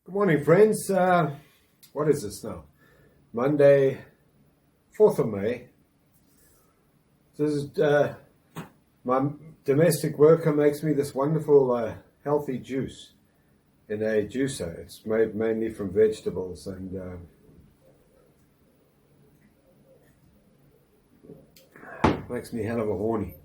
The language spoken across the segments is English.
Good morning, friends. What is this now? Monday, 4th of May. This is my domestic worker makes me this wonderful healthy juice in a juicer. It's made mainly from vegetables and makes me hell of a horny.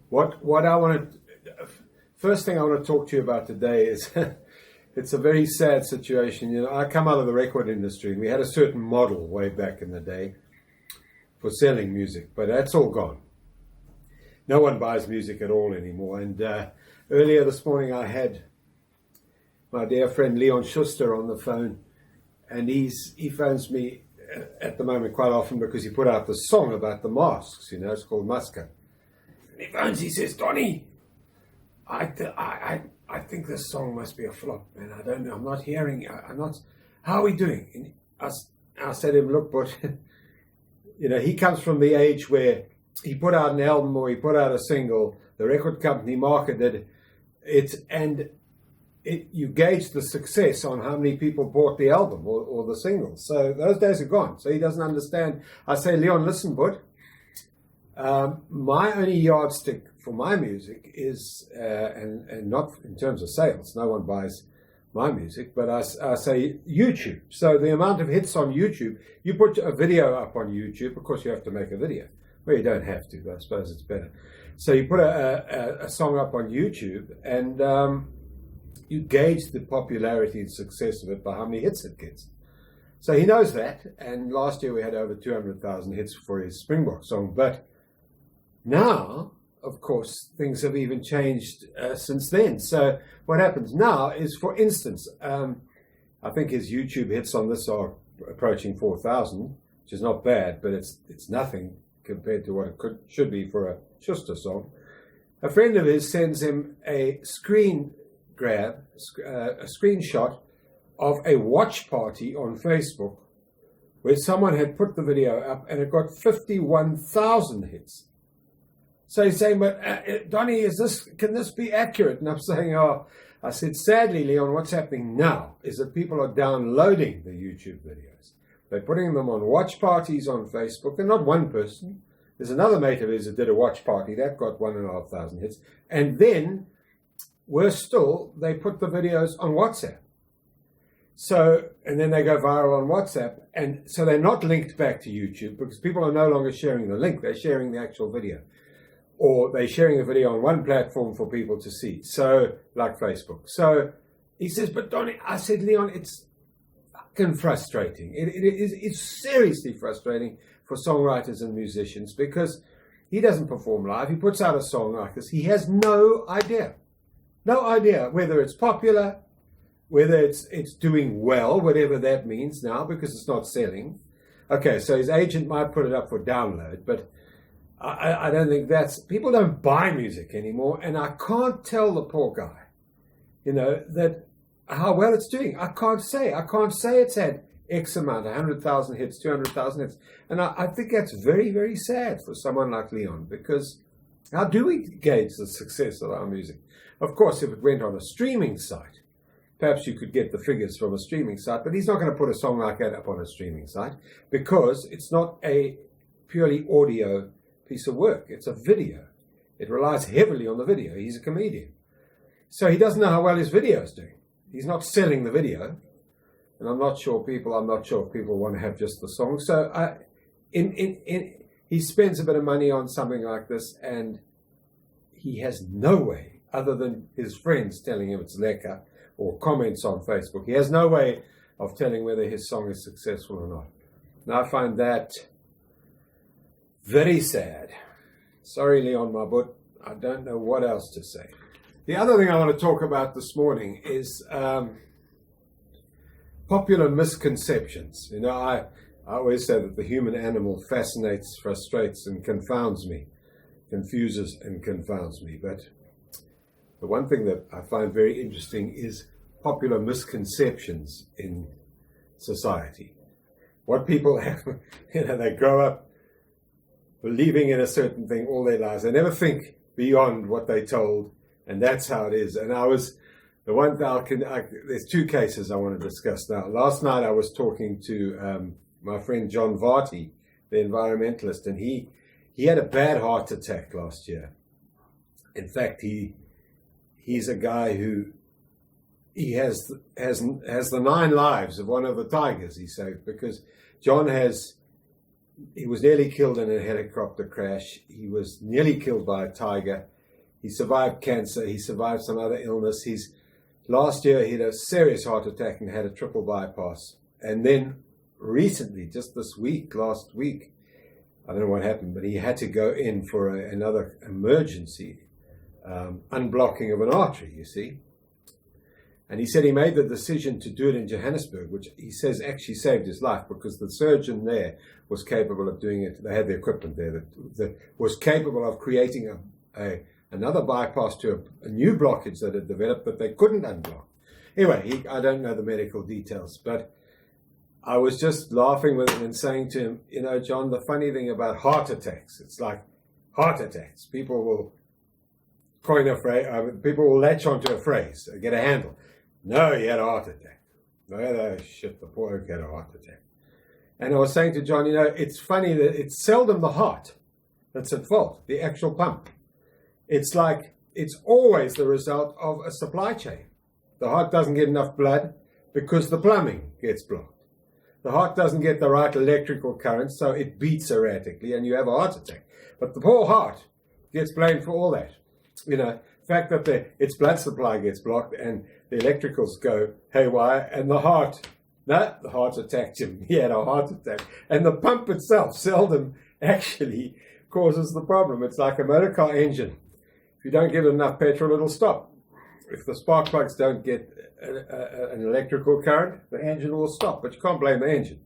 What I want to first thing I want to talk to you about today is it's a very sad situation. You know, I come out of the record industry, and we had a certain model way back in the day for selling music, but that's all gone. No one buys music at all anymore. And earlier this morning, I had my dear friend Leon Schuster on the phone, and he phones me at the moment quite often because he put out the song about the masks. You know, it's called Masker. And he phones, he says, "Donnie, I think this song must be a flop, man. I don't know. I'm not hearing. I'm not. How are we doing?" And I said to him, "Look, but you know, he comes from the age where he put out an album or he put out a single. The record company marketed it, and you gauge the success on how many people bought the album or the single. So those days are gone. So he doesn't understand." I say, "Leon, listen, bud. My only yardstick for my music is, and not in terms of sales, no one buys my music, but I say YouTube. So the amount of hits on YouTube, you put a video up on YouTube, of course you have to make a video. Well, you don't have to, but I suppose it's better. So you put a song up on YouTube, and you gauge the popularity and success of it by how many hits it gets. So he knows that, and last year we had over 200,000 hits for his Springbok song, but now, of course, things have even changed since then. So what happens now is, for instance, I think his YouTube hits on this are approaching 4,000, which is not bad, but it's nothing compared to what it should be for a Schuster song. A friend of his sends him a screen grab, a screenshot of a watch party on Facebook where someone had put the video up and it got 51,000 hits. So he's saying, "But Donnie, can this be accurate?" And I'm saying, I said, "Sadly, Leon, what's happening now is that people are downloading the YouTube videos. They're putting them on watch parties on Facebook. They're not one person. There's another mate of his that did a watch party. That got 1,500 hits. And then, worse still, they put the videos on WhatsApp. So, and then they go viral on WhatsApp. And so they're not linked back to YouTube because people are no longer sharing the link. They're sharing the actual video. Or they're sharing the video on one platform for people to see, so like Facebook." So he says, "But Donnie," I said, "Leon, it's fucking frustrating. It's seriously frustrating for songwriters and musicians because he doesn't perform live. He puts out a song like this. He has no idea whether it's popular, whether it's doing well, whatever that means now, because it's not selling. Okay, so his agent might put it up for download, but I don't think people don't buy music anymore, and I can't tell the poor guy, you know, that how well it's doing. I can't say it's had X amount, 100,000 hits, 200,000 hits. And I think that's very, very sad for someone like Leon, because how do we gauge the success of our music? Of course, if it went on a streaming site, perhaps you could get the figures from a streaming site, but he's not going to put a song like that up on a streaming site because it's not a purely audio piece of work. It's a video. It relies heavily on the video. He's a comedian. So he doesn't know how well his video is doing. He's not selling the video. And I'm not sure if people want to have just the song. So he spends a bit of money on something like this, and he has no way, other than his friends telling him it's lekker or comments on Facebook, he has no way of telling whether his song is successful or not. And I find that very sad. Sorry, Leon, my butt. I don't know what else to say. The other thing I want to talk about this morning is popular misconceptions. You know, I always say that the human animal fascinates, frustrates, and confuses and confounds me. But the one thing that I find very interesting is popular misconceptions in society. What people have, you know, they grow up believing in a certain thing all their lives. They never think beyond what they're told, and that's how it is. And I was The one that there's two cases I want to discuss now. Last night I was talking to my friend John Varty, the environmentalist, and he had a bad heart attack last year. In fact, he's a guy who he has the 9 lives of one of the tigers he saved, because he was nearly killed in a helicopter crash. He was nearly killed by a tiger. He survived cancer. He survived some other illness. Last year he had a serious heart attack and had a triple bypass. And then recently, just last week, I don't know what happened, but he had to go in for another emergency unblocking of an artery, you see. And he said he made the decision to do it in Johannesburg, which he says actually saved his life, because the surgeon there was capable of doing it. They had the equipment there that was capable of creating another bypass to a new blockage that had developed that they couldn't unblock. Anyway, I don't know the medical details, but I was just laughing with him and saying to him, you know, John, the funny thing about heart attacks, it's like heart attacks. People will coin a phrase, people will latch onto a phrase, get a handle. No, he had a heart attack. No, shit, the poor oak had a heart attack. And I was saying to John, you know, it's funny that it's seldom the heart that's at fault, the actual pump. It's like, it's always the result of a supply chain. The heart doesn't get enough blood because the plumbing gets blocked. The heart doesn't get the right electrical current, so it beats erratically and you have a heart attack. But the poor heart gets blamed for all that. You know, the fact that its blood supply gets blocked and the electricals go haywire, and the heart attacked him. He had a heart attack. And the pump itself seldom actually causes the problem. It's like a motor car engine. If you don't give it enough petrol, it'll stop. If the spark plugs don't get an electrical current, the engine will stop, but you can't blame the engine.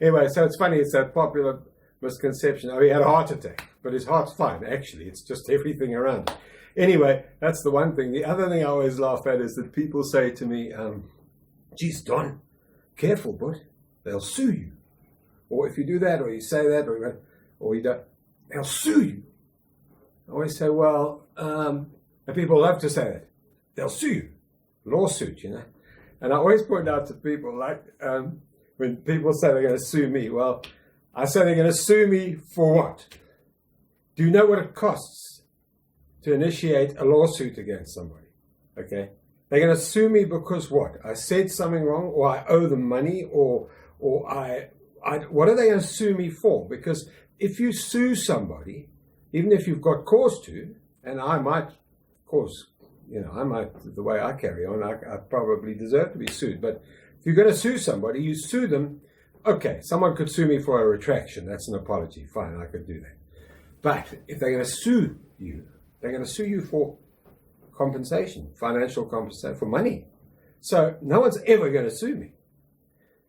Anyway, so it's funny, it's that popular misconception. Oh, he had a heart attack, but his heart's fine, actually. It's just everything around it. Anyway, that's the one thing. The other thing I always laugh at is that people say to me, geez, Don, careful, but they'll sue you. Or if you do that, or you say that, or you don't, they'll sue you. I always say, well, and people love to say that. They'll sue you. Lawsuit, you know. And I always point out to people, like, when people say they're going to sue me, well, I say they're going to sue me for what? Do you know what it costs to initiate a lawsuit against somebody? Okay? They're going to sue me because what? I said something wrong, or I owe them money, or what are they going to sue me for? Because if you sue somebody, even if you've got cause to, and I might, of course, you know, the way I carry on, I probably deserve to be sued. But if you're going to sue somebody, you sue them. Okay, someone could sue me for a retraction. That's an apology. Fine, I could do that. But if they're going to sue you, they're going to sue you for compensation, financial compensation, for money. So no one's ever going to sue me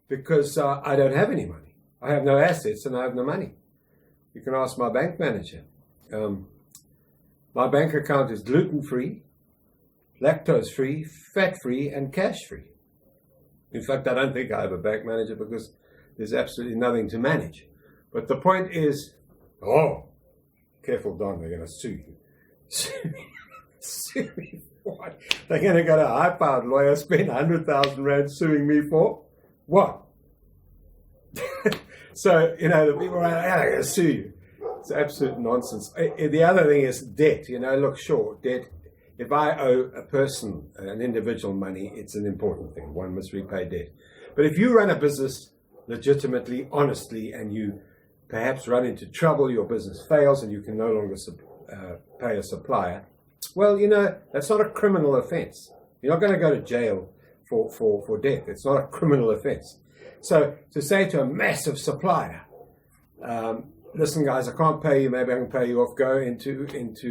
because I don't have any money. I have no assets and I have no money. You can ask my bank manager. My bank account is gluten-free, lactose-free, fat-free, and cash-free. In fact, I don't think I have a bank manager because there's absolutely nothing to manage. But the point is, oh, careful, Don, they're going to sue you. Sue me for what? They're going to go to a high-powered lawyer, spend 100,000 rand suing me for what? So, you know, the people are like, they're going to sue you. It's absolute nonsense. The other thing is debt. You know, look, sure, debt. If I owe a person, an individual money, it's an important thing. One must repay debt. But if you run a business legitimately, honestly, and you perhaps run into trouble, your business fails, and you can no longer pay a supplier, well, you know, that's not a criminal offense. You're not going to go to jail for debt. It's not a criminal offense. So to say to a massive supplier, listen, guys, I can't pay you. Maybe I can pay you off. Go into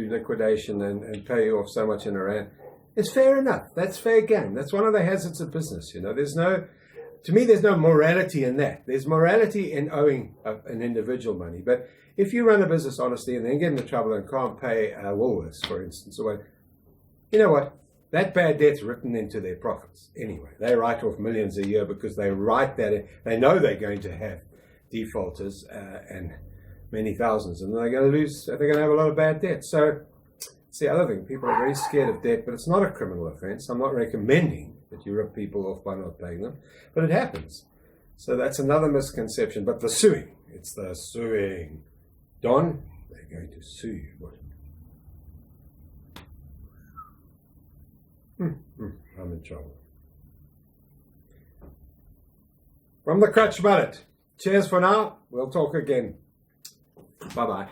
liquidation and pay you off so much in a rand. It's fair enough. That's fair game. That's one of the hazards of business. You know, there's no morality in that. There's morality in owing an individual money. But if you run a business honestly and then get into trouble and can't pay Woolworths, for instance, or you know what? That bad debt's written into their profits anyway. They write off millions a year because they write that in. They know they're going to have defaulters and many thousands, and they're going to have a lot of bad debt. So It's the other thing. People are very scared of debt, but it's not a criminal offence. I'm not recommending that you rip people off by not paying them, but it happens. So that's another misconception. But the suing, it's the suing. Don, they're going to sue you. What? I'm in trouble. From the Crutch Mullet. Cheers for now. We'll talk again. Bye-bye.